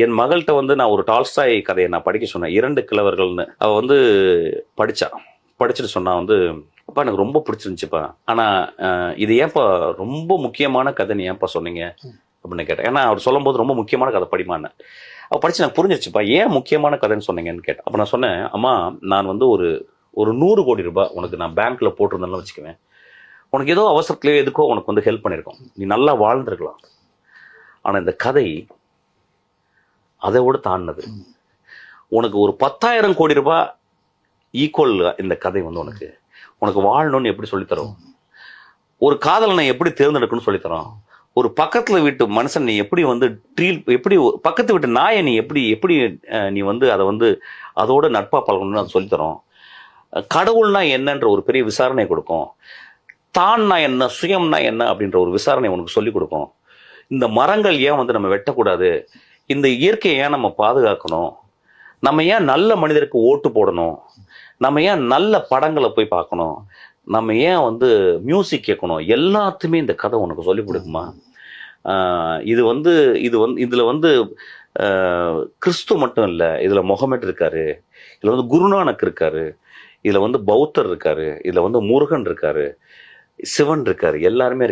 என் மகள்கிட்ட வந்து நான் ஒரு டால்ஸ்டாய் கதையை நான் படிக்க சொன்னேன், 2 கிழவர்கள்னு. அவள் வந்து படிச்சுட்டு சொன்னா வந்து, அப்பா எனக்கு ரொம்ப பிடிச்சிருந்துச்சுப்பா, ஆனால் இது ஏன்ப்பா ரொம்ப முக்கியமான கதைன்னு ஏன்ப்பா சொன்னீங்க அப்படின்னு கேட்டேன். ஏன்னா அவர் சொல்லும் போது ரொம்ப முக்கியமான கதை படிமான்னு. அவள் படிச்சு எனக்கு புரிஞ்சிருச்சுப்பா, ஏன் முக்கியமான கதைன்னு சொன்னீங்கன்னு கேட்டேன். அப்போ நான் சொன்னேன், அம்மா நான் வந்து ஒரு 100 கோடி ரூபாய் உனக்கு நான் பேங்க்ல போட்டிருந்தேன்னு வச்சுக்குவேன், உனக்கு ஏதோ அவசரத்துலேயோ எதுக்கோ உனக்கு வந்து ஹெல்ப் பண்ணியிருக்கோம், நீ நல்லா வாழ்ந்துருக்கலாம். ஆனால் இந்த கதை அதை விட தாண்டினது. உனக்கு ஒரு 10,000 கோடி ரூபாய் ஈக்குவல் இந்த கதை வந்து உனக்கு வாழணும்னு எப்படி சொல்லித்தரோம், ஒரு காதலனை எப்படி தேர்ந்தெடுக்கணும்னு சொல்லித்தரோம், ஒரு பக்கத்துல வீட்டு மனுஷன் நீ எப்படி வந்து எப்படி பக்கத்து வீட்டு நாயை நீ எப்படி எப்படி நீ வந்து அதை வந்து அதோட நட்பா பழகணும்னு அதை சொல்லித்தரோம். கடவுள்னா என்னன்ற ஒரு பெரிய விசாரணை கொடுக்கும். தான்னா என்ன, சுயம்னா என்ன அப்படின்ற ஒரு விசாரணை உனக்கு சொல்லிக் கொடுக்கும். இந்த மரங்கள் ஏன் வந்து நம்ம வெட்டக்கூடாது, இந்த இயற்கையை ஏன் நம்ம பாதுகாக்கணும், நம்ம ஏன் நல்ல மனிதருக்கு ஓட்டு போடணும், நம்ம ஏன் நல்ல படங்களை போய் பார்க்கணும், நம்ம ஏன் வந்து மியூசிக் கேட்கணும், எல்லாத்தையுமே இந்த கதை உனக்கு சொல்லிக் கொடுக்குமா. இதுல வந்து கிறிஸ்து மட்டும் இல்லை, இதுல முகமது இருக்காரு, இதுல வந்து குருநானக் இருக்காரு, இதுல வந்து பௌத்தர் இருக்காரு, இதுல வந்து முருகன் இருக்காரு, சிவன் இருக்காரு, எல்லாருமே